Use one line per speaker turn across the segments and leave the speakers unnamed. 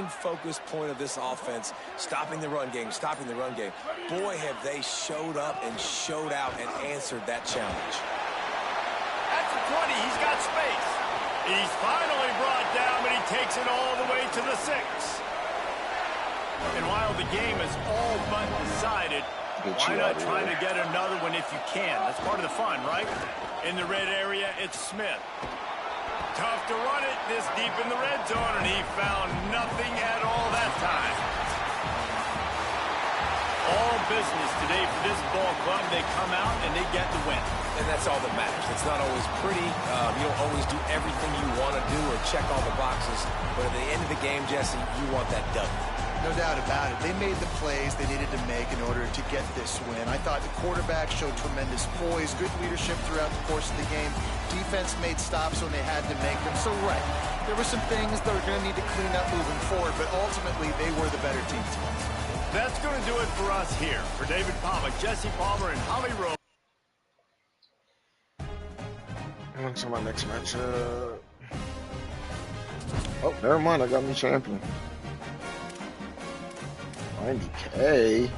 main focus point of this offense, stopping the run game, stopping the run game. Boy, have they showed up and showed out and answered that challenge.
At the 20, he's got space. He's finally brought down, but he takes it all the way to the 6. And while the game is all but decided, why not try to get another one if you can? That's part of the fun, right? In the red area, it's Smith. Tough to run it this deep in the red zone, and he found nothing at all that time. All business today for this ball club. They come out and they get the win.
And that's all that matters. It's not always pretty. You don't always do everything you want to do or check all the boxes. But at the end of the game, Jesse, you want that W.
No doubt about it. They made the plays they needed to make in order to get this win. I thought the quarterback showed tremendous poise, good leadership throughout the course of the game. Defense made stops when they had to make them. So, right, there were some things that were going to need to clean up moving forward, but ultimately they were the better team today.
That's going to do it for us here. For David Palmer, Jesse Palmer, and Holly Rowe.
On to my next matchup. Oh, never mind. I got me champion. 90K.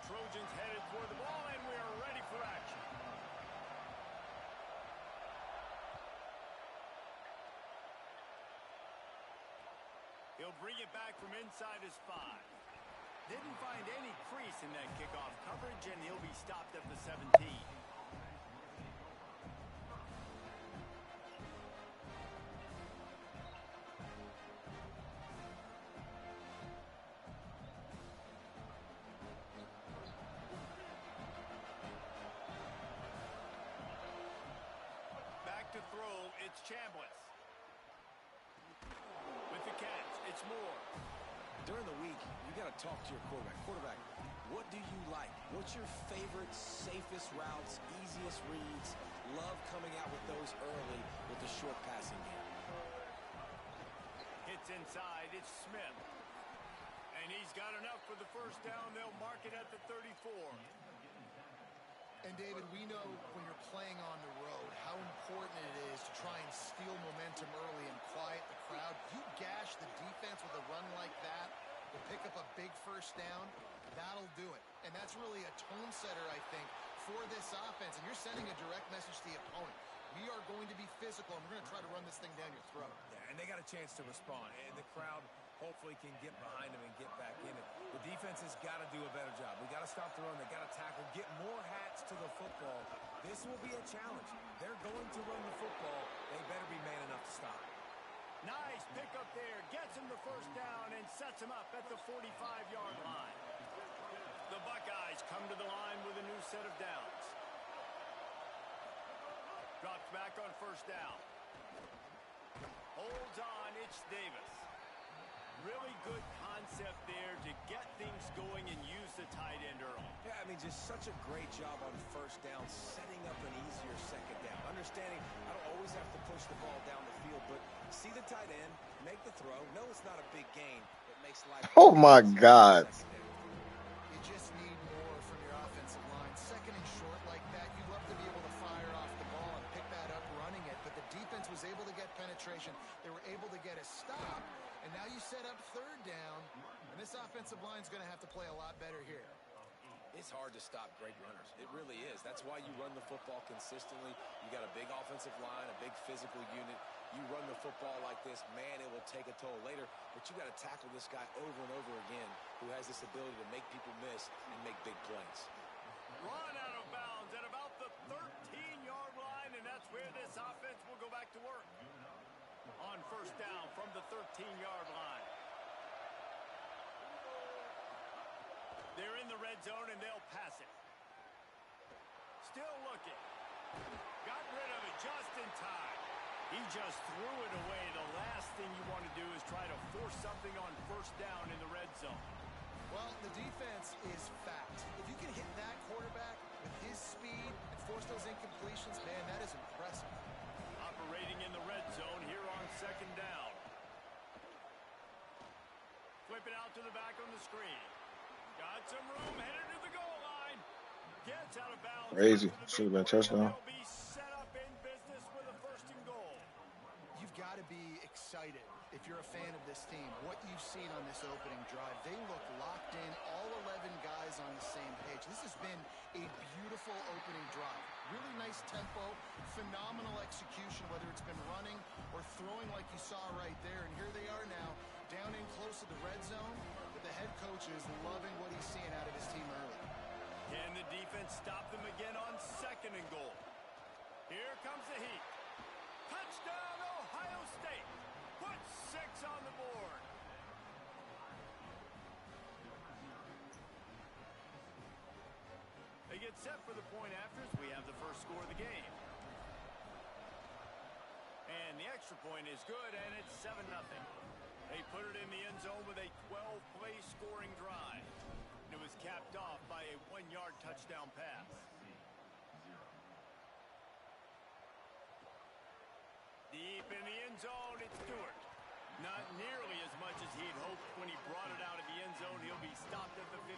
Trojans headed toward the ball, and we are ready for action. He'll bring it back from inside his 5. Didn't find any crease in that kickoff coverage, and he'll be stopped at the 17. To throw, it's Chambliss. With the catch, it's Moore.
During the week, you got to talk to your quarterback. Quarterback, what do you like? What's your favorite, safest routes, easiest reads? Love coming out with those early with the short passing game.
Hits inside, it's Smith. And he's got enough for the first down. They'll mark it at the 34.
And, David, we know when you're playing on the road how important it is to try and steal momentum early and quiet the crowd. You gash the defense with a run like that to pick up a big first down, that'll do it. And that's really a tone setter, I think, for this offense. And you're sending a direct message to the opponent. We are going to be physical, and we're going to try to run this thing down your throat.
Yeah, and they got a chance to respond. And the crowd hopefully can get behind them and get back in it. The defense has got to do a better job. We got to stop the run. They got to tackle, get more hats to the football. This will be a challenge. They're going to run the football. They better be man enough to stop.
Nice pick up there. Gets him the first down and sets him up at the 45-yard line. The Buckeyes come to the line with a new set of downs. Drops back on first down. Hold Mitch Davis. Really good concept there to get things going and use the tight end early.
Yeah, I mean, just such a great job on first down, setting up an easier second down. Understanding I don't always have to push the ball down the field, but see the tight end, make the throw. No, it's not a big gain. It makes life.
Oh my God.
You just need more from your offensive line. Second and short like that, you'd love to be able to fire off the ball and pick that up running it, but the defense was able to get penetration. They were able to get a stop, and now you set up third down, and this offensive line's going to have to play a lot better here.
It's hard to stop great runners. It really is. That's why you run the football consistently. You got a big offensive line, a big physical unit. You run the football like this, man, it will take a toll later. But you got to tackle this guy over and over again who has this ability to make people miss and make big plays.
Run out of bounds at about the 13-yard line, and that's where this offense will go back to work. On first down from the 13-yard line. They're in the red zone, and they'll pass it. Still looking. Got rid of it just in time. He just threw it away. The last thing you want to do is try to force something on first down in the red zone.
Well, the defense is fact. If you can hit that quarterback with his speed and force those incompletions, man, that is impressive.
Operating in the red zone here on second down. Flip it out to the back on the screen. Got some room, headed to the goal line. Gets out of bounds.
Crazy. Should have been a touchdown.
They'll be set up in business with a first and goal.
You've got to be excited if you're a fan of this team. What you've seen on this opening drive, they look locked in, all 11 guys on the same page. This has been a beautiful opening drive. Really nice tempo, phenomenal execution, whether it's been running or throwing like you saw right there. And here they are now, down in close to the red zone. But the head coach is loving what he's seeing out of his team early.
Can the defense stop them again on second and goal? Here comes the heat. Touchdown, Ohio State. Put 6 on the board. They get set for the point afters. We have the first score of the game. And the extra point is good, and it's 7-0. They put it in the end zone with a 12-play scoring drive. It was capped off by a 1-yard touchdown pass. Deep in the end zone, it's Stewart. Not nearly as much as he'd hoped when he brought it out of the end zone. He'll be stopped at the 15.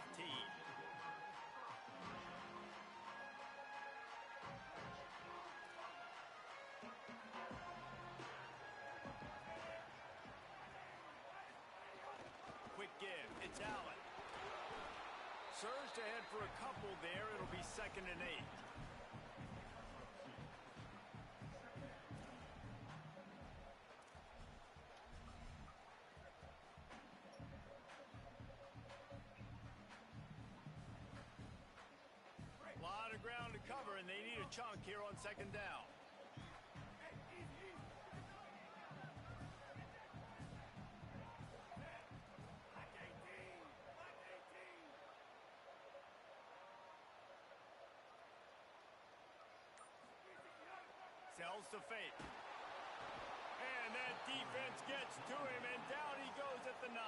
Quick give, it's Allen. Surged ahead for a couple there. It'll be 2nd and 8. A lot of ground to cover, and they need a chunk here on 2nd down. Sells to fake. And that defense gets to him, and down he goes at the 9.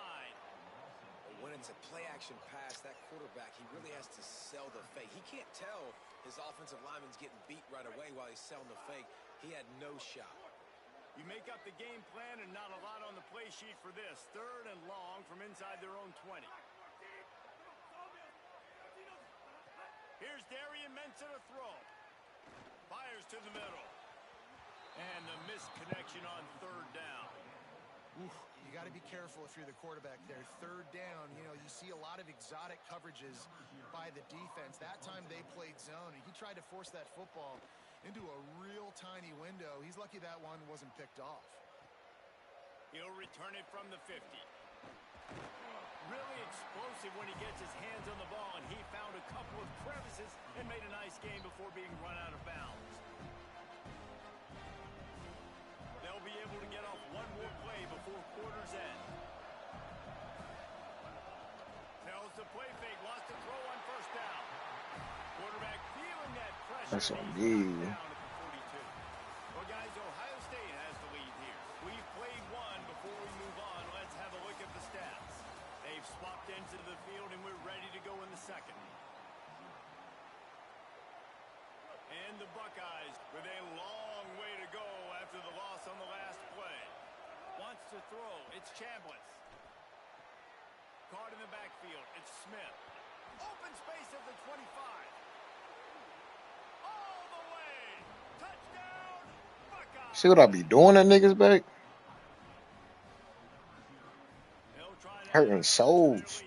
When it's a play-action pass, that quarterback, he really has to sell the fake. He can't tell his offensive lineman's getting beat right away while he's selling the fake. He had no shot.
You make up the game plan and not a lot on the play sheet for this. 3rd and long from inside their own 20. Here's Darian Mensah to throw. Fires to the middle. And the missed connection on 3rd down.
Oof, you got to be careful if you're the quarterback there. 3rd down, you know, you see a lot of exotic coverages by the defense. That time they played zone, and he tried to force that football into a real tiny window. He's lucky that one wasn't picked off.
He'll return it from the 50. Really explosive when he gets his hands on the ball, and he found a couple of crevices and made a nice game before being run out of bounds. They'll be able to get off one more play before quarter's end. Tells the play fake, lost the throw on first down. Quarterback feeling that pressure.
That's on me.
Well, guys, Ohio State has the lead here. We've played one before ends of the field, and we're ready to go in the second. And the Buckeyes with a long way to go after the loss on the last play. Wants to throw. It's Chambliss. Caught in the backfield. It's Smith. Open space at the 25. All the way. Touchdown, Buckeyes.
See what I be doing at niggas back? Hurting souls.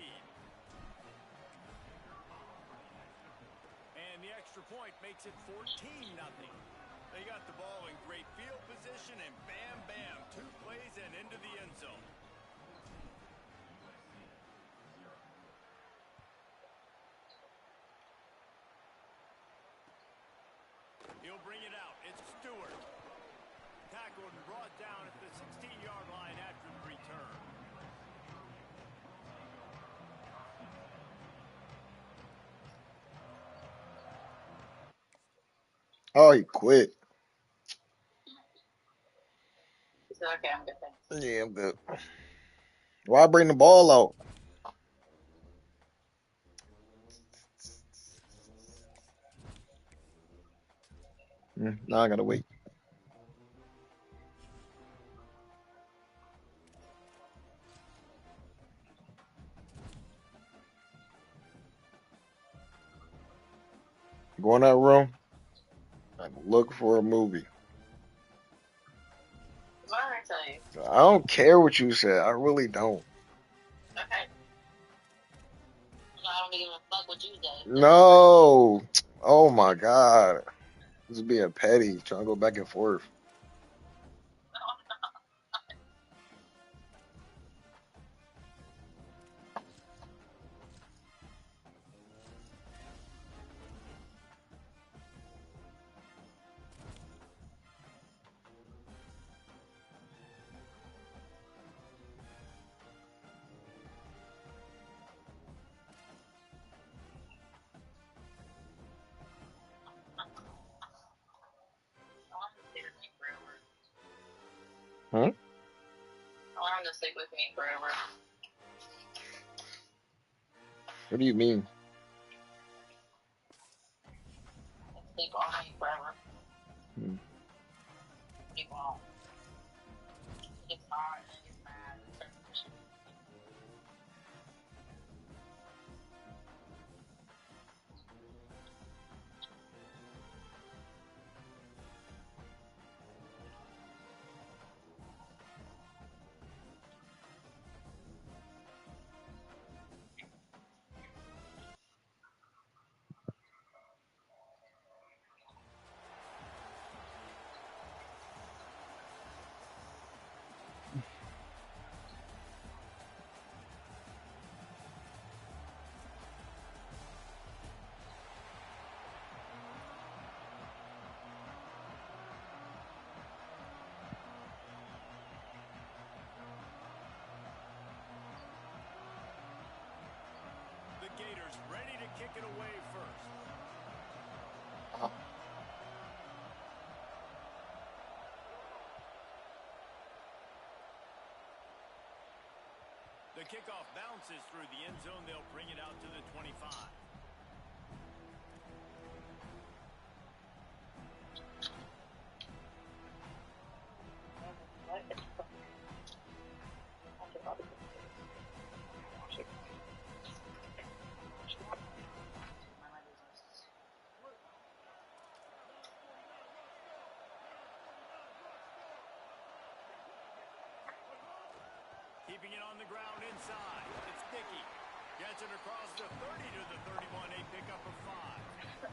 And the extra point makes it 14-0. They got the ball in great field position, and bam, bam, 2 plays and into the end zone. He'll bring it out. It's Stewart. Tackled and brought down at the 16-yard line after the return.
Oh, he quit.
Okay, I'm good. Thanks.
Yeah, I'm good. Why bring the ball out? Now I gotta wait. Go in that room and look for a movie.
What did I tell you?
I don't care what you said. I really don't.
Okay. I don't even fuck what you say.
No. Oh my God. This is being petty. Trying to go back and forth.
I want him to stick with me forever.
What do you mean?
Sleep on me forever.
Hmm.
He won't. He gets hard and he gets mad.
The Gators ready to kick it away first. The kickoff bounces through the end zone. They'll bring it out to the 25. Keeping it on the ground inside. It's Dickey. Gets it across the 30 to the 31. A pickup of 5.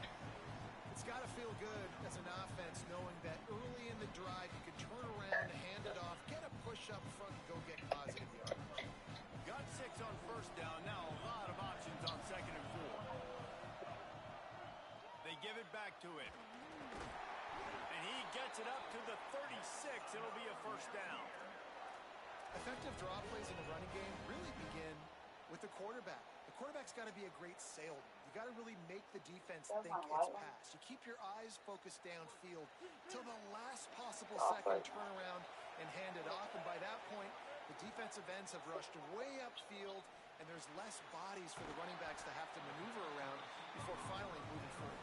It's got to feel good as an offense knowing that early in the drive you can turn around, hand it off, get a push up front, and go get positive yards.
Got 6 on first down. Now a lot of options on 2nd and 4. They give it back to him. And he gets it up to the 36. It'll be a first down.
Effective draw plays in the running game really begin with the quarterback. The quarterback's got to be a great salesman. You got to really make the defense think it's pass. You keep your eyes focused downfield till the last possible second, turn around and hand it off. And by that point, the defensive ends have rushed way upfield, and there's less bodies for the running backs to have to maneuver around before finally moving forward.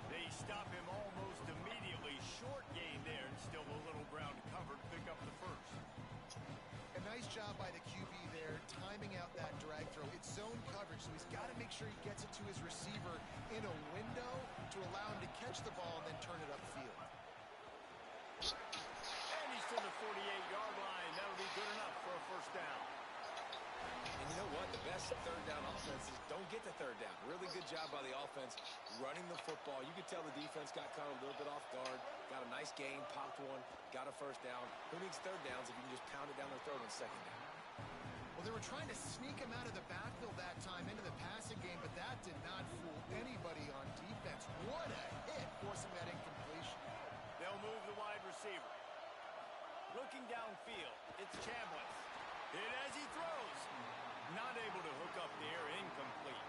They stop him almost immediately. Short gain there, and still a little ground to cover to pick up the first.
A nice job by the QB there, timing out that drag throw. It's zone coverage, so he's got to make sure he gets it to his receiver in a window to allow him to catch the ball and then turn it upfield.
And he's to the 48-yard line. That'll be good enough for a first down.
And you know what? The best third down offenses don't get the third down. Really good job by the offense running the football. You could tell the defense got caught a little bit off guard. Got a nice gain, popped one, got a first down. Who needs third downs if you can just pound it down their throat on second down?
Well, they were trying to sneak him out of the backfield that time into the passing game, but that did not fool anybody on defense. What a hit, forcing that incompletion.
They'll move the wide receiver. Looking downfield, it's Chambliss. Hit as he throws. Not able to hook up there, incomplete.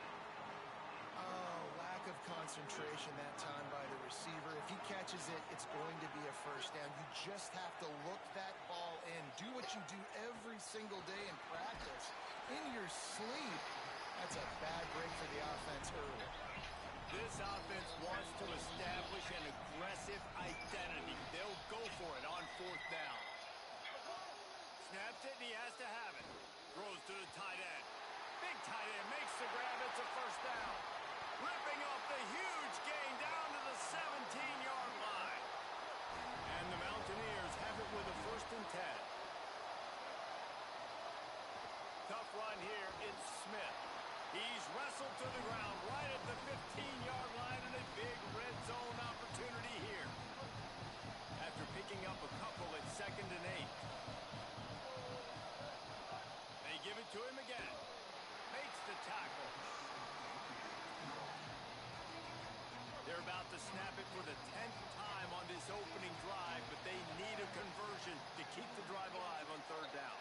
Oh, lack of concentration that time by the receiver. If he catches it, it's going to be a first down. You just have to look that ball in. Do what you do every single day in practice. In your sleep. That's a bad break for the offense early.
This offense wants to establish an aggressive identity. They'll go for it on fourth down. Snaps it, and he has to have it. Throws to the tight end. Big tight end makes the grab. It's a first down. Ripping off the huge gain down to the 17-yard line. And the Mountaineers have it with a 1st and 10. Tough run here. It's Smith. He's wrestled to the ground right at the 15-yard line, and a big red zone opportunity here. After picking up a couple at 2nd and 8. They give it to him again. Makes the tackle. They're about to snap it for the 10th time on this opening drive, but they need a conversion to keep the drive alive on 3rd down.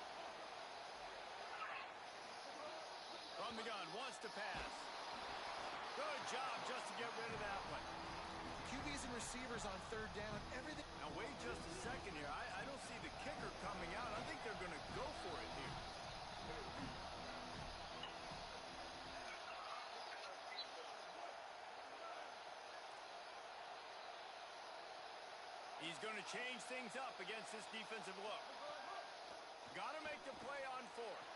From the gun, wants to pass. Good job just to get rid of that one.
QBs and receivers on 3rd down. Everything.
Now wait just a second here. I don't see the kicker coming out. I think they're going to go for it here. He's going to change things up against this defensive look. Got to make the play on 4th.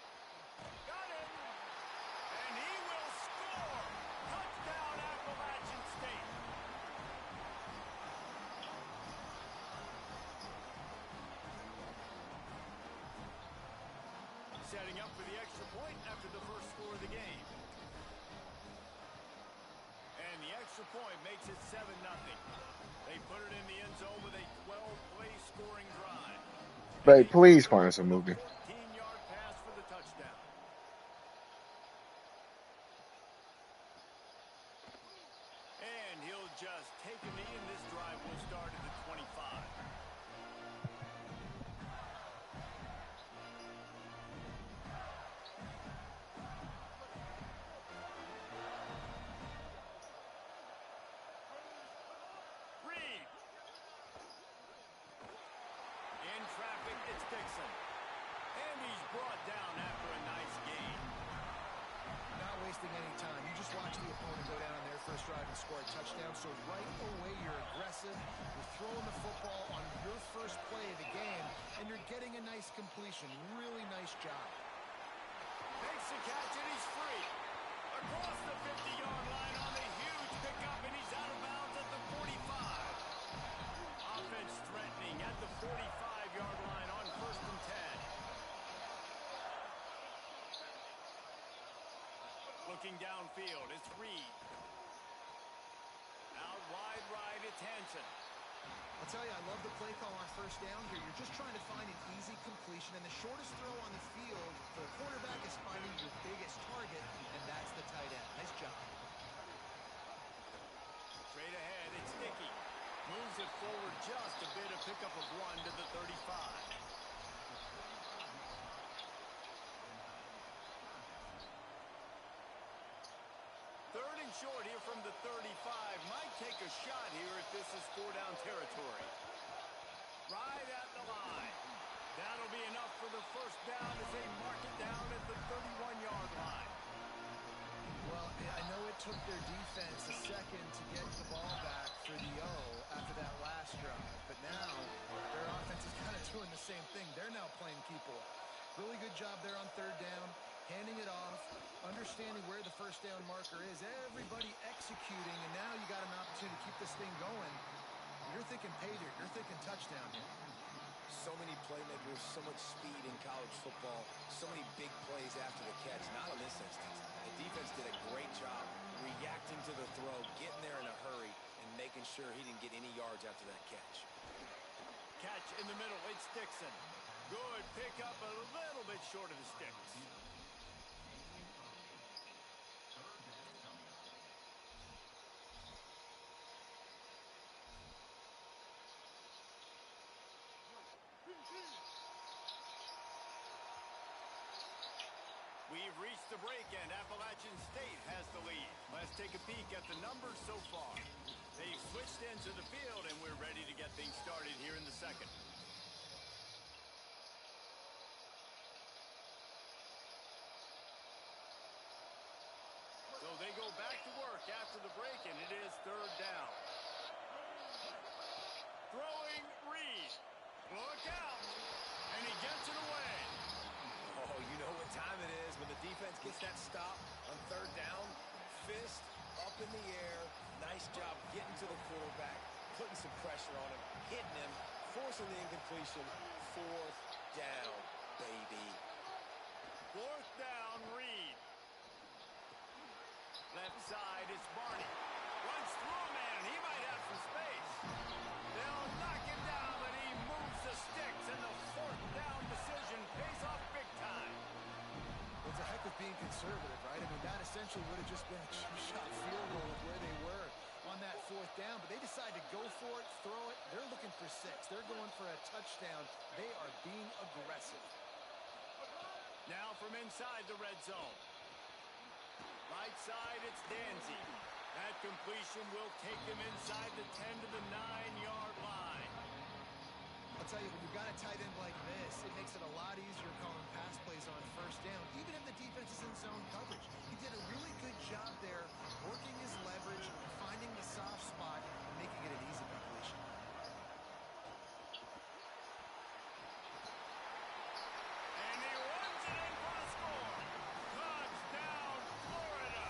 Got it. And he will score. Touchdown, Appalachian State. Setting up for the extra point after the first score of the game. And the extra point makes it 7-0. They put it in the end zone with a 12-play scoring drive.
Babe, please find us a movie.
14-yard pass for the touchdown. And he'll just take a knee, and this drive will start at the 25. Reed. In traffic, it's Dixon. And he's brought down after a nice gain.
Not wasting any time. You just watch the opponent go down on their first drive and score a touchdown. So right away, you're aggressive. You're throwing the football on your first play of the game, and you're getting a nice completion. Really nice job.
Makes the catch, and he's free. Across the 50-yard line on a huge pickup, and he's out of bounds at the 45. Offense threatening at the 45-yard line on 1st and 10. Looking downfield, it's Reed. Out wide right, it's Hansen.
I'll tell you, I love the play call on 1st down here. You're just trying to find an easy completion, and the shortest throw on the field, the quarterback is finding your biggest target, and that's the tight end. Nice job.
Straight ahead, it's Dickey. Moves it forward just a bit, a pickup of 1 to the 35. Third and short here from the 35. Might take a shot here if this is 4-down territory. Right at the line. That'll be enough for the first down as they mark it down at the 31-yard line.
defense a second to get the ball back for the O after that last drive. But now their offense is kind of doing the same thing. They're now playing keep away. Really good job there on third down, handing it off, understanding where the first down marker is. Everybody executing, and now you got an opportunity to keep this thing going. You're thinking pay dirt. You're thinking touchdown here.
So many playmakers, so much speed in college football, so many big plays after the catch. Not in this instance. The defense did a great job reacting to the throw, getting there in a hurry, and making sure he didn't get any yards after that catch.
Catch in the middle. It's Dixon. Good pickup, a little bit short of the sticks. We've reached the break, and Appalachian State has the lead. Let's take a peek at the numbers so far. They've switched into the field, and we're ready to get things started here in the second. So they go back to work after the break, and it is third down. Throwing Reed. Look out. And he gets it away.
Oh, you know what time it is when the defense gets that stop on third down. Fist up in the air. Nice job getting to the quarterback, putting some pressure on him, hitting him, forcing the incompletion. Fourth down, baby.
Fourth down, Reed. Left side, it's Barney. Runs through a man, and he might have some space. They'll knock him down, but he moves the sticks, and the fourth down decision pays off big time.
It's a heck of being conservative, right? I mean, that essentially would have just been a cheap-shot field goal of where they were on that fourth down, but they decide to go for it, throw it. They're looking for 6. They're going for a touchdown. They are being aggressive.
Now from inside the red zone. Right side, it's Danzy. That completion will take him inside the 10 to the 9-yard line.
I'll tell you, when you've got a tight end like this, it makes it a lot easier calling pass plays on first down, even if the defense is in zone coverage. He did a really good job there, working his leverage, finding the soft spot, and making it an easy completion.
And he runs it in for the score. Touchdown, Florida.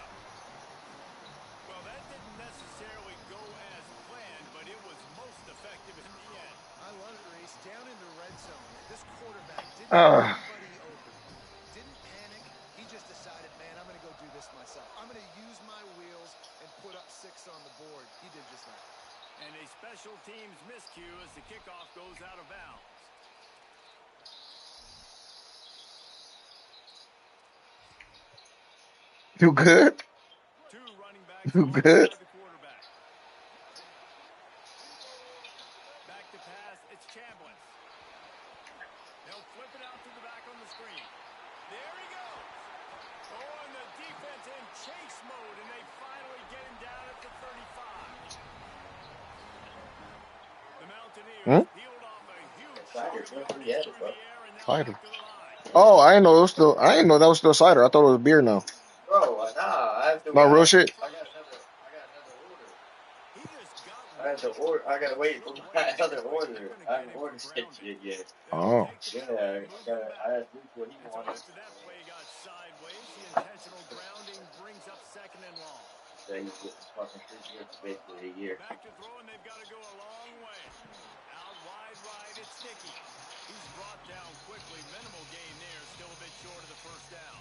Well, that didn't necessarily go as planned, but it was most effective in the end.
I love it, Reese. Down in the red zone, this quarterback didn't have anybody open. Didn't panic. He just decided, man, I'm going to go do this myself. I'm going to use my wheels and put up 6 on the board. He did just that.
And a special teams miscue as the kickoff goes out of bounds.
You good?
2 running backs
You good?
alongside the quarterback. Back to pass, it's Chambliss. They'll flip it out to the back on the screen. There he goes. Oh, and the defense in chase mode, and they finally get him down at the 35. The Mountaineers peeled off a huge shot through the air, and now
Cider.
back to the line.
Oh, I didn't know it was still. I didn't know that was still cider. I thought it was beer now.
Bro, nah, I have to
No
wait.
real shit.
I got another order.
He just got
I have to order. I gotta wait for my other order. I haven't ordered shit yet.
Oh.
Yeah, I had to do what he wanted.
After that play got sideways, the intentional grounding brings up second and long.
So he's getting fucking 3 years, basically a year.
Back to throw, and they've got to go a long way. Out wide right, it's Dickey. He's brought down quickly. Minimal gain there, still a bit short of the first down.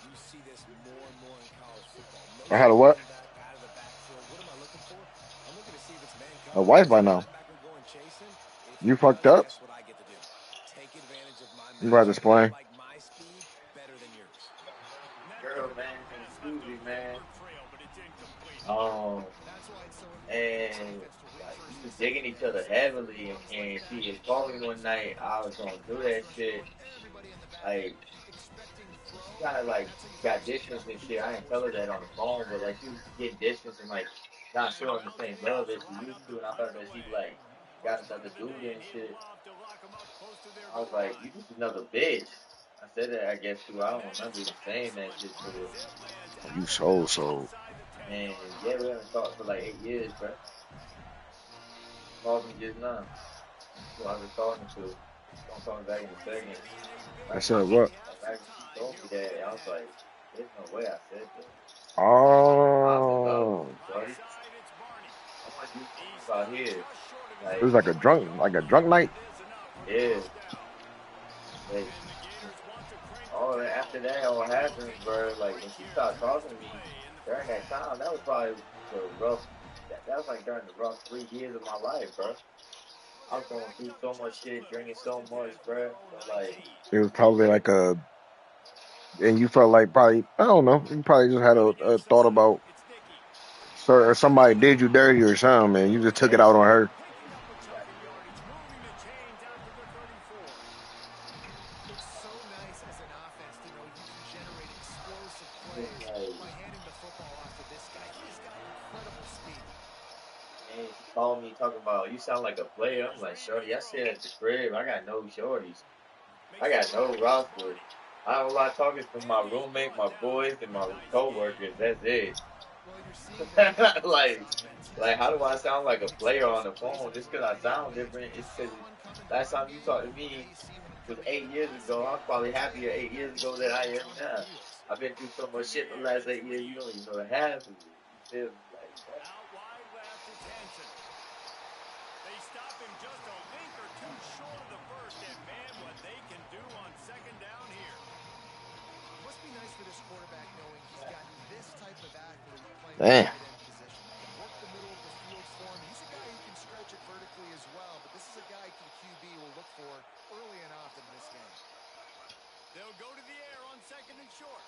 You see this more and more in college football.
I had a what?
Out of the backfield. What am I looking for? I'm looking to see if it's man
A
coverage.
wife by now.
Linebacker going chasing. If
You
he
fucked
does,
up?
Guess what I get to do? Take advantage of my
You about to
matchup.
explain?
I like my speed better than yours.
Girl, man, and Susie, man.
Trail, but it's incomplete.
That's why it's so
And like, we was digging each other heavily, and she had called me one night. I was gonna do that shit. Like, kind of like got distance and shit. I didn't tell her that on the phone, but like she was getting distance and like not showing the same love as she used to. And I thought that she like got another dude and shit. I was like, you just another bitch. I said that, I guess, too. I don't remember even saying that shit to her.
You so.
And yeah, we haven't talked for like 8 years, bro. Called me just now. Who I was talking to. Gonna call me back in a second.
I
Right
said
when
what?
she told me that, I was like, there's no way I said that. I'm in love with
Oh,
you, buddy. I want you to think about here.
it was
Like,
like a drunk night.
yeah. Like, all that, after that all happened, bro, like, when she stopped talking to me during that time, that was probably the rough, that was like during the rough 3 years of my life, bro. I was going through so much shit, drinking so much, bro. So, like,
It was probably like and you felt like probably I don't know. You probably just had a thought about or somebody did you dirty or something, man. You just took it
yeah,
out on her.
exactly.
It's so nice as an offense to know you can generate explosive
It's
plays
like,
by handing the football off to this guy. He's got incredible speed.
man, she called me talking about, you sound like a player. I'm like, shorty, I said at the crib, I got no shorties. I got no roster. I don't like talking to my roommate, my boys, and my coworkers. That's it.
Well, you're seeing the difference in this
like,
offense.
like, how do I sound like a player on the phone? Just because I sound different, it's because last time you talked to me was 8 years ago. I was probably happier 8 years ago than I am now. I've been through so much shit the last 8 years. You don't even know the half of it. You feel me? Like, what?
Out wide left to Tension. They stop him just a link or two short of the first, and man, what they can do on second down here.
It must be nice for this quarterback knowing he's gotten this type of athlete playing the
Damn.
tight end position. Can work the middle of the field for him. He's a guy who can stretch it vertically as well, but this is a guy the QB will look for early and often in this game.
They'll go to the air on second and short.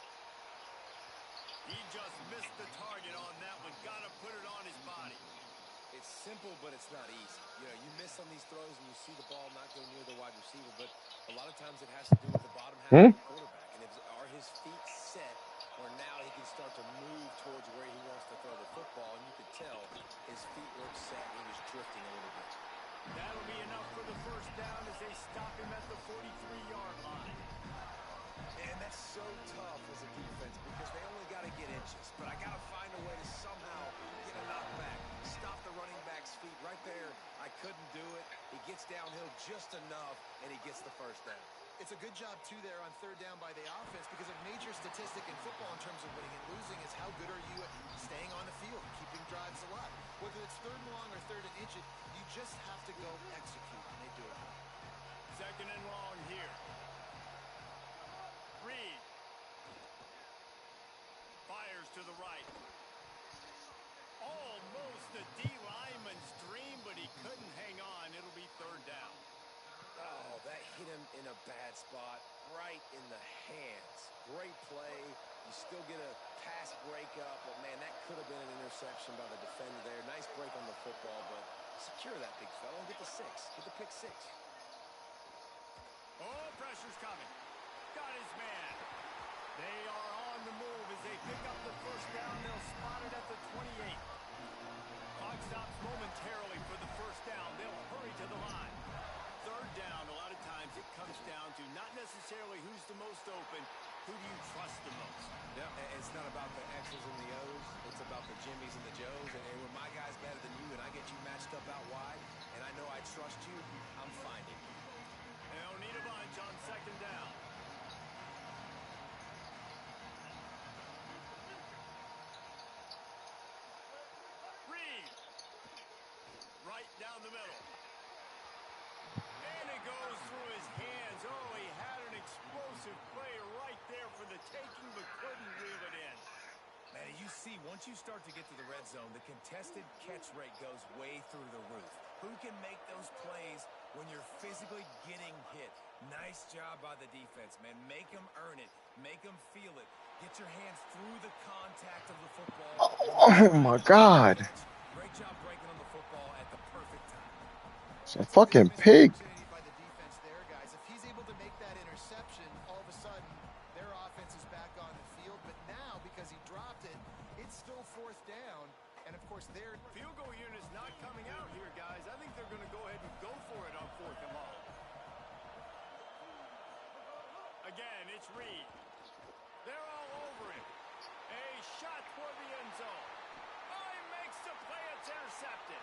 He just missed the target on that one. Got to put it on his body.
It's simple, but it's not easy. You know, you miss on these throws and you see the ball not go near the wide receiver, but a lot of times it has to do with the bottom half of the quarterback. And are his feet set, or now he can start to move towards where he wants to throw the football, and you could tell his feet weren't set and he was drifting a little bit.
That'll be enough for the first down as they stop him at the 43-yard line.
And that's so tough as a defense because they only got to get inches. But I got to find a way to somehow get a knockback. Stop the running back's feet right there. I couldn't do it. He gets downhill just enough, and he gets the first down.
It's a good job, too, there on third down by the offense because a major statistic in football in terms of winning and losing is how good are you at staying on the field, keeping drives alive. Whether it's third and long or third and inch, you just have to go execute, and they do it.
Second and long here. Reed. Fires to the right. Almost a D lineman's dream, but he couldn't hang on. It'll be third down.
Oh, that hit him in a bad spot, right in the hands. Great play. You still get a pass breakup, but, man, that could have been an interception by the defender there. Nice break on the football, but secure that big fella and get the six. Get the pick six.
Oh, pressure's coming. Got his man. They are on the move as they pick up the first down. They'll spot it at the 28. Clock stops momentarily for the first down. They'll hurry to the line. Third down, a lot of times it comes down to not necessarily who's the most open, who do you trust the most?
Yeah, it's not about the X's and the O's. It's about the Jimmys and the Joes. And when my guy's better than you and I get you matched up out wide, and I know I trust you, I'm finding you.
They'll need a bunch on second down. Reed. Right down the middle. And it goes through his hands. Oh, he had an explosive play right there for the taking, but couldn't reel it in.
Man, you see, once you start to get to the red zone, the contested catch rate goes way through the roof. Who can make those plays when you're physically getting hit? Nice job by the defense, man. Make them earn it. Make them feel it. Get your hands through the contact of the football.
Oh my God.
Great job breaking on the football at the perfect time.
It's a fucking pig.
By the defense there, guys. If he's able to make that interception, all of a sudden their offense is back on the field. But now, because he dropped it, it's still fourth down. And, of course, their
Field goal unit is not coming out here, guys. I think they're going to go ahead and go for it on fourth and long. Again, it's Reed. They're all over him. A shot toward the end zone. Oh, he makes the play. It's intercepted.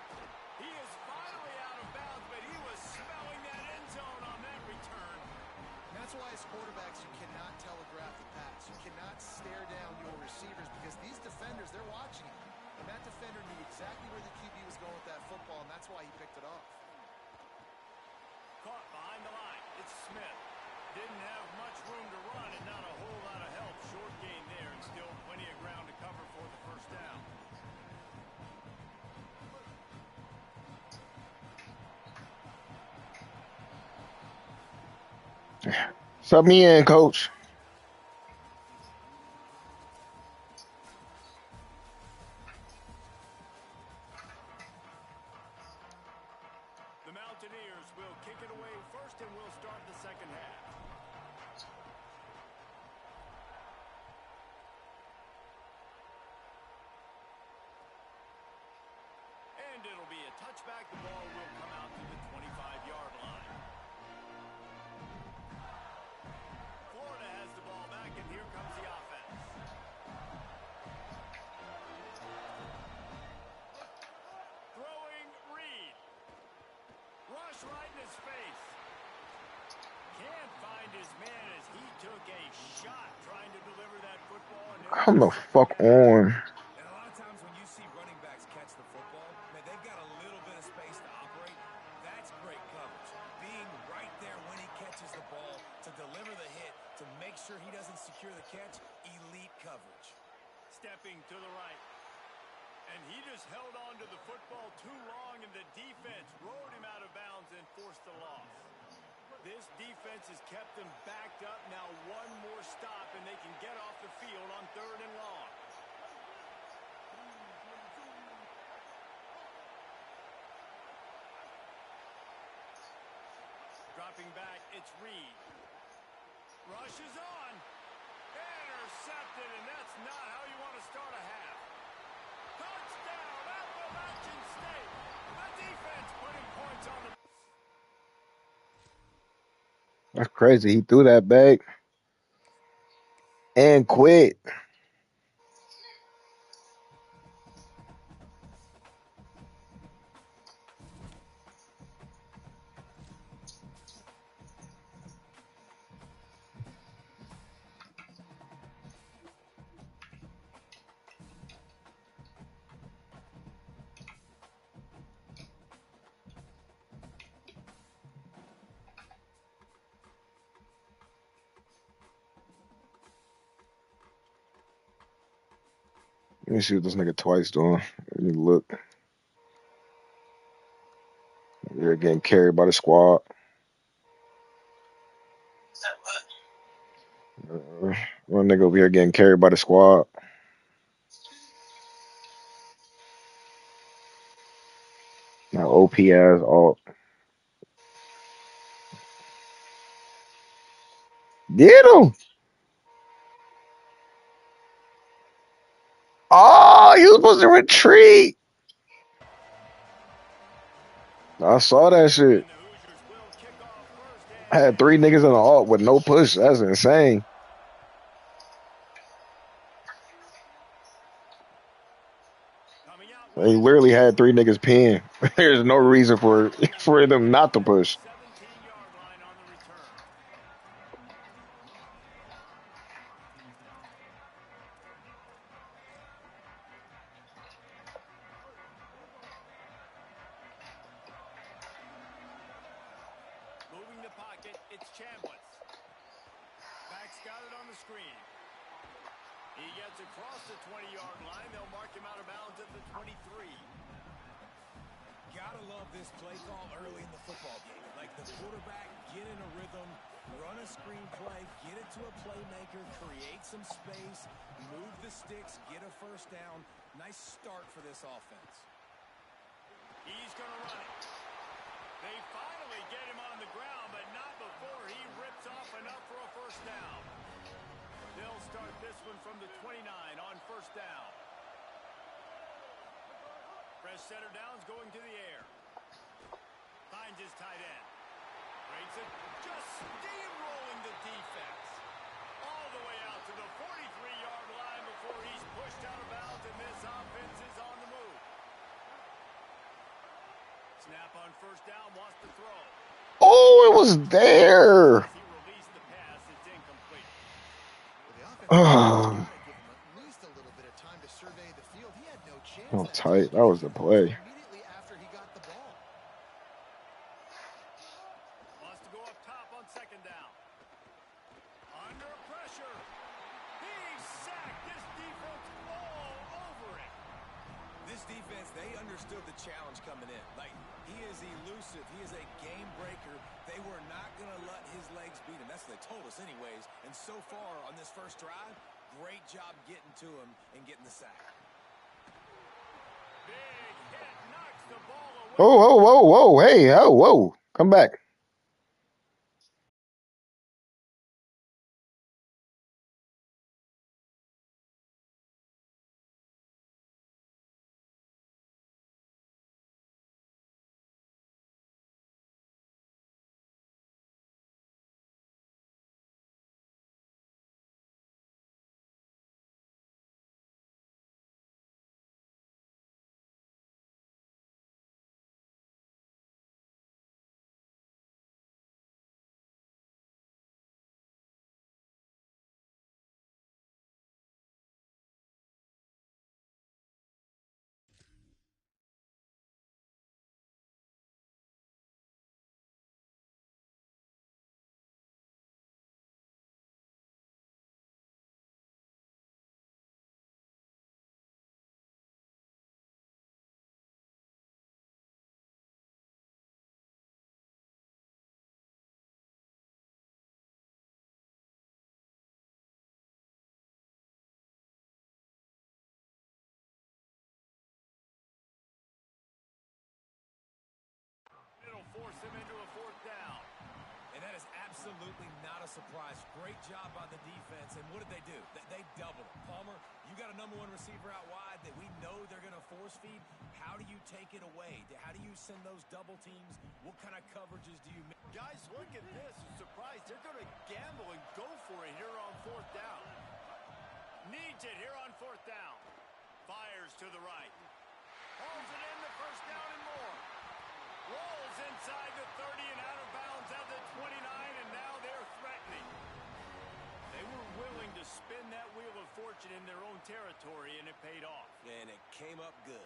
He is finally out of bounds, but he was smelling that end zone on that return.
And that's why as quarterbacks, you cannot telegraph the pass. You cannot stare down your receivers because these defenders, they're watching you. And that defender knew exactly where the QB was going with that football, and that's why he picked it off.
Caught behind the line. It's Smith. Didn't have much room to run and not a whole lot of help. Short gain there and still plenty of ground to cover for the first down.
Sub me in, coach.
The Mountaineers will kick it away first, and we'll start the second half. And it'll be a touchback. The ball will come out to the 25-yard line. Florida has the ball back, and here comes the offense. Throwing Reed. Rush right in his face. Can't find his man as he took a shot trying to deliver that football.
Come the fuck on.
And a lot of times when you see running backs catch the football, man, they've got a little bit of space to operate. That's great coverage. Being right there when he catches the ball to deliver the hit, to make sure he doesn't secure the catch, elite coverage.
Stepping to the right. And he just held on to the football too long, and the defense rode him out of bounds and forced the loss. This defense has kept them backed up. Now one more stop, and they can get off the field on 3rd and long. Dropping back, it's Reed. Rush is on. Intercepted, and that's not how you want to start a half. Touchdown, Appalachian State. The defense putting points on the...
That's crazy. He threw that back and quit. Let me see what this nigga Twice doing. Let me look. They're getting carried by the squad. One nigga over here getting carried by the squad. Now OP ass alt. Get him! Oh, he was supposed to retreat. I saw that shit. I had 3 niggas in the alt with no push. That's insane. He literally had 3 niggas pinned. There's no reason for them not to push.
Moving the pocket, it's Chambliss. Back's got it on the screen. He gets across the 20-yard line. They'll mark him out of bounds at the 23.
Gotta love this play call early in the football game. Like the quarterback, get in a rhythm, run a screen play, get it to a playmaker, create some space, move the sticks, get a first down. Nice start for this offense.
He's going to run it. They finally get him on the ground, but not before he rips off enough for a first down. They'll start this one from the 29 on first down. Fresh center downs going to the air. Finds his tight end. Breaks it, just steamrolling the defense. Snap on first down, wants to throw.
Oh, it was there.
He released the pass. It's incomplete.
Well, the offensive
Oh,
got to give him at least a little bit of time to survey the field. He had no chance that time
tight.
to
That
get
was the
to the post
play.
immediately after he got the ball.
Wants to go up top on second down. Under pressure. He's sacked. This defense all over it.
This defense, they understood the challenge coming in. Like, he is elusive. He is a game breaker. They were not going to let his legs beat him. That's what they told us anyways. And so far on this first drive, great job getting to him and getting the sack.
Big hit knocks the ball away.
Oh, whoa, whoa, whoa. Hey, oh, whoa. Come back.
It'll force him into a fourth down.
And that is absolutely not a surprise. Great job by the defense. And what did they do? They doubled him. Palmer, you got a number one receiver out wide that we know they're going to force feed. How do you take it away? How do you send those double teams? What kind of coverages do you make?
Guys, look at this. A surprise. They're going to gamble and go for it here on fourth down. Needs it here on fourth down. Fires to the right. Hauls it in the first down and more. Rolls inside the 30 and out of bounds at the 29, and now they're threatening. They were willing to spin that wheel of fortune in their own territory, and it paid off.
And it came up good.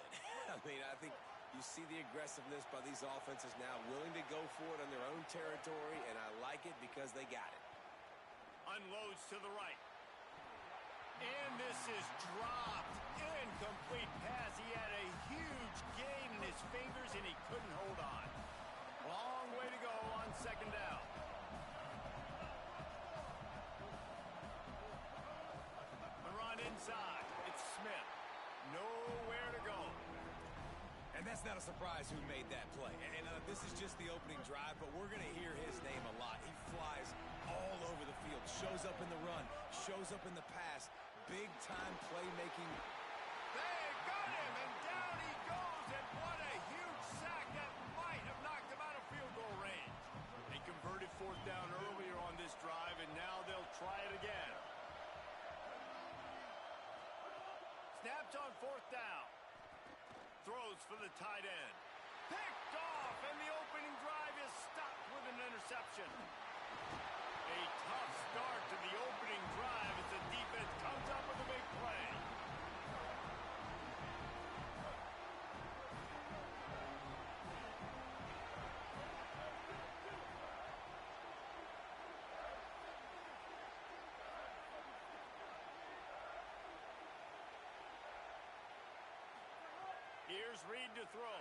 I mean, I think you see the aggressiveness by these offenses now, willing to go for it on their own territory, and I like it because they got it.
Unloads to the right. And this is dropped. Incomplete pass. He had a huge gain in his fingers, and he couldn't hold on. Long way to go on second down. The run inside. It's Smith. Nowhere to go.
And that's not a surprise who made that play. And this is just the opening drive, but we're going to hear his name a lot. He flies all over the field, shows up in the run, shows up in the pass. Big-time playmaking.
They got him, and down he goes, and what a huge sack that might have knocked him out of field goal range. They converted fourth down earlier on this drive, and now they'll try it again. Snapped on fourth down. Throws for the tight end. Picked off, and the opening drive is stopped with an interception. A tough start to the opening drive as the defense comes up with a big play. Here's Reed to throw.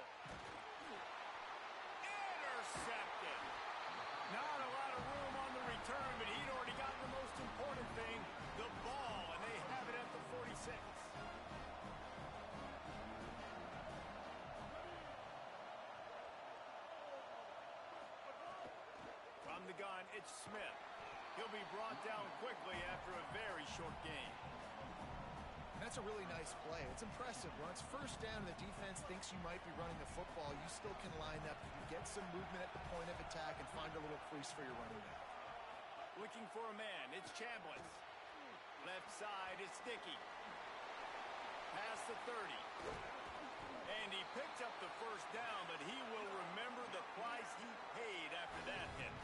Intercepted. Not a lot of room on the return, but he'd already gotten the most important thing, the ball, and they have it at the 46. From the gun, it's Smith. He'll be brought down quickly after a very short game.
That's a really nice play. It's impressive. When it's first down and the defense thinks you might be running the football, you still can line up. You can get some movement at the point of attack and find a little crease for your running back.
Looking for a man. It's Chambliss. Left side, it's Dickey. Past the 30. And he picked up the first down, but he will remember the price he paid after that hit.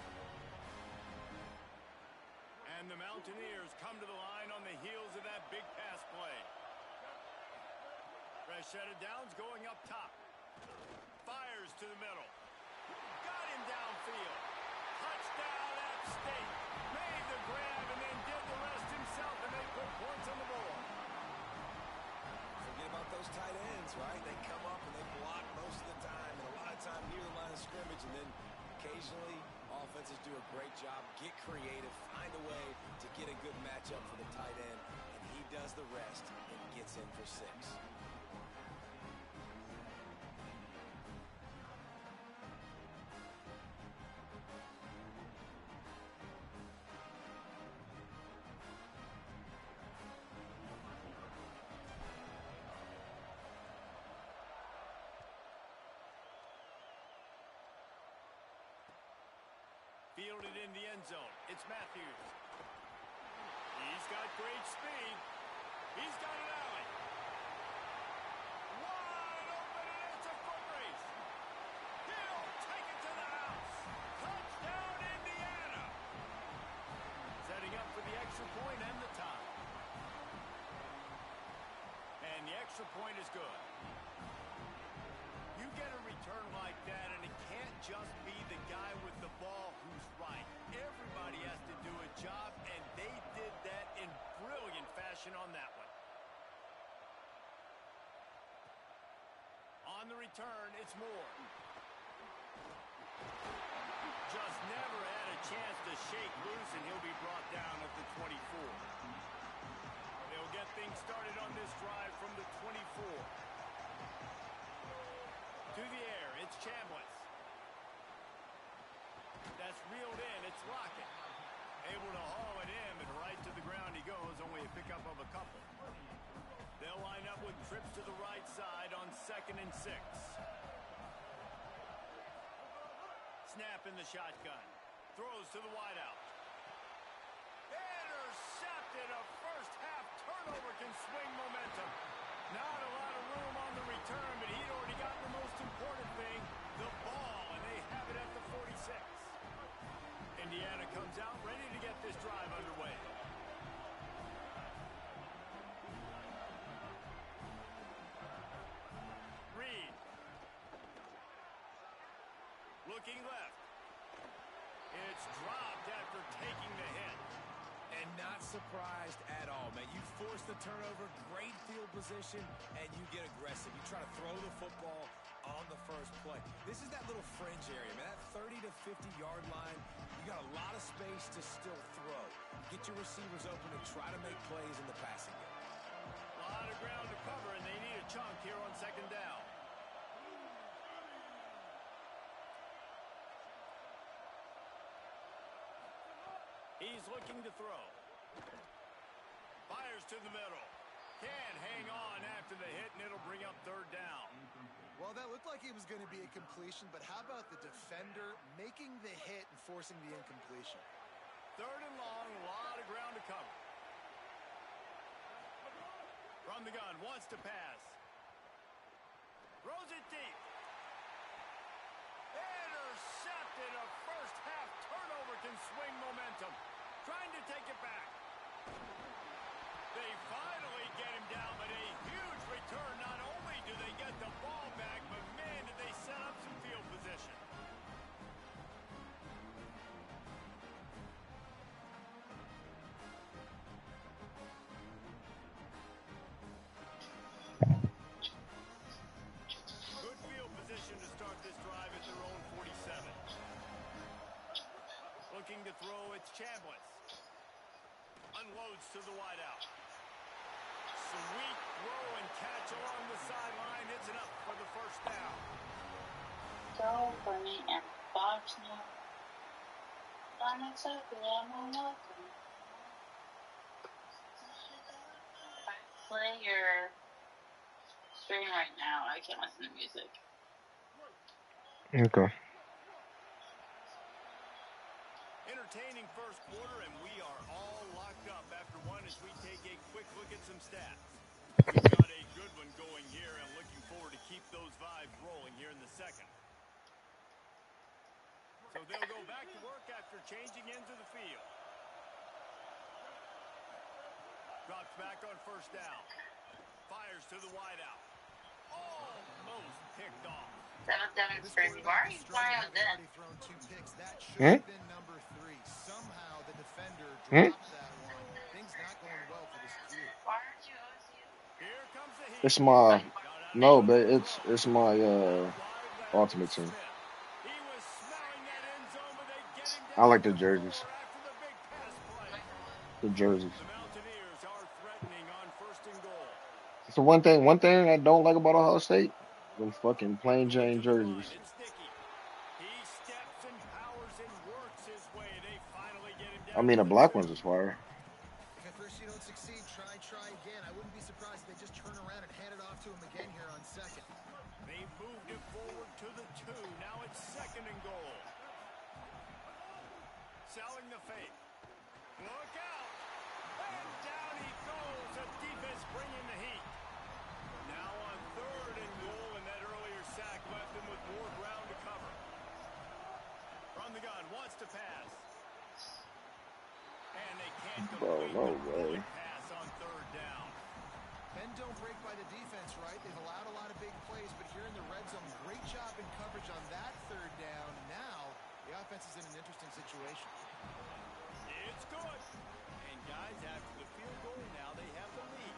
And the Mountaineers come to the line on the heels of that big pass play. Fresh set of downs going up top. Fires to the middle. Got him downfield. Touchdown, App State. Made the grab and then did the rest himself, and they put points on the board.
Forget about those tight ends, right? They come up and they block most of the time, and a lot of time near the line of scrimmage, and then occasionally offenses do a great job, get creative, find a way to get a good matchup for the tight end, and he does the rest and gets in for 6.
Fielded in the end zone. It's Matthews. He's got great speed. He's got an alley. Wide open, and it's a foot race. He'll take it to the house. Touchdown, Indiana. Setting up for the extra point and the tie. And the extra point is good. You get a return like that, and it can't just be the guy with the ball who's right. Everybody has to do a job, and they did that in brilliant fashion on that one. On the return, it's Moore. Just never had a chance to shake loose, and he'll be brought down at the 24. They'll get things started on this drive from the 24. To the air, it's Chambliss. That's reeled in, it's Lockett. Able to haul it in, but right to the ground he goes, only a pickup of a couple. They'll line up with trips to the right side on 2nd and 6. Snap in the shotgun. Throws to the wideout. Intercepted. A first half turnover can swing momentum. Not a lot of room on the return, but he'd already got the most important thing, the ball, and they have it at the 46. Indiana comes out ready to get this drive underway. Reed. Looking left. It's dropped after taking the hit.
And not surprised at all, man. You force the turnover, great field position, and you get aggressive. You try to throw the football on the first play. This is that little fringe area, man. That 30 to 50-yard line, you got a lot of space to still throw. Get your receivers open and try to make plays in the passing game.
A lot of ground to cover, and they need a chunk here on 2nd down. He's looking to throw. Fires to the middle. Can't hang on after the hit, and it'll bring up 3rd down.
Well, that looked like it was going to be a completion, but how about the defender making the hit and forcing the incompletion?
3rd and long, a lot of ground to cover. From the gun, wants to pass. Throws it deep. Intercepted. A first half turnover can swing momentum. Trying to take it back. They finally get him down, but a huge return. Not only do they get the ball back, but man, did they set up some field position. Good field position to start this drive at their own 47. Looking to throw, it's Chambliss. Unloads to the wideout. Sweet throw and catch along the sideline. It's enough for the 1st down.
So funny and Fox now. Not exactly, I'm not. Play your stream right now. I can't listen to music.
Okay.
Entertaining first quarter, and we are all locked up after one as we take a quick look at some stats. We've got a good one going here, and looking forward to keep those So they'll go back to work after changing ends of the field. Drops back on first down. Fires to the wideout. Almost picked off.
7-7's crazy. Why are you flying with this?
Thrown 2 picks. That should
Hmm?
have been number 3. Somehow the defender
Hmm?
dropped that one. Things not going well for this Q.
Why aren't you OSU?
Here comes the heat.
It's my no, but it's my
Wide
ultimate
Larry
team.
Smith. He was smelling that end zone, but they get him
I
down
like
to
the jerseys.
floor after the big pass play.
The jerseys.
The Mountaineers are threatening on first and goal.
It's the one thing I don't like about Ohio State. Them fucking plain Jane
To the line,
jerseys.
it's Dickey. He steps and powers and works his way. They finally get him
I
down
mean,
to
the
the
black
2.
ones is fire.
If at first you don't succeed, try again. I wouldn't be surprised if they just turn around and hand it off to him again here on second.
They moved it forward to the 2. Now it's second and goal. Selling the fake. Look out. And down he goes. The defense bringing the heat. Now on third and goal, and that earlier sack left him with more ground to cover. From the gun, wants to pass. And they can't
Bro,
complete
no
the
way.
point pass on third down.
Bend don't break by the defense, right? They've allowed a lot of big plays, but here in the red zone, great job in coverage on that third down. Now, the offense is in an interesting situation.
It's good. And guys, after the field goal, now they have the lead.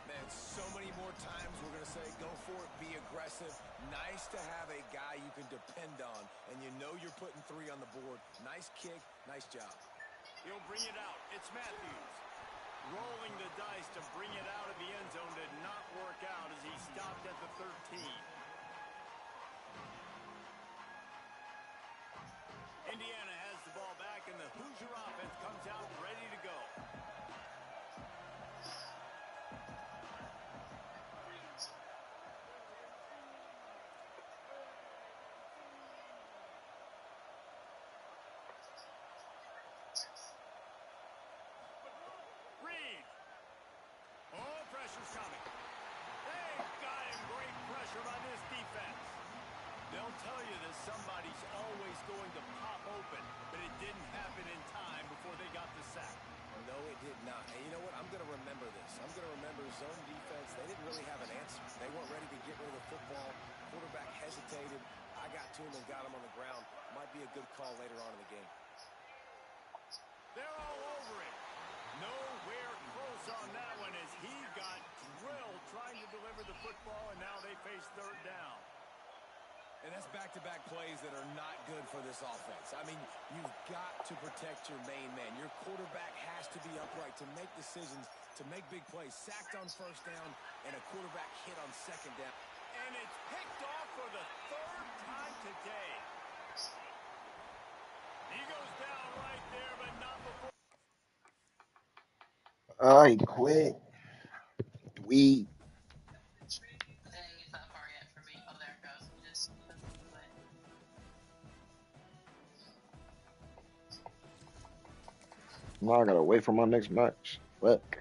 Man, so many more times we're going to say, go for it, be aggressive. Nice to have a guy you can depend on, and you know you're putting 3 on the board. Nice kick, nice job.
He'll bring it out. It's Matthews. Rolling the dice to bring it out of the end zone did not work out as he stopped at the 13. Indiana has the ball back, and the Hoosier offense comes out ready to go. Reed. Oh, pressure's coming. They've got him. Great pressure on this defense. They'll tell you that somebody's always going to pop open, but it didn't happen in time before they got the sack.
No, it did not. And you know what? I'm going to remember this. I'm going to remember zone defense. They didn't really have an answer. They weren't ready to get rid of the football. Quarterback hesitated. I got to him and got him on the ground. Might be a good call later on in the game.
They're all over it. Nowhere close on that one as he got drilled trying to deliver the football, and now they face third down.
And that's back-to-back plays that are not good for this offense. I mean, you've got to protect your main man. Your quarterback has to be upright to make decisions, to make big plays. Sacked on first down and a quarterback hit on second down.
And it's picked off for the 3rd time today. He goes down right there, but not before.
I quit. We.
I didn't get that far yet for me. Oh, there it goes. Just quit.
Now I gotta wait for my next match. Fuck.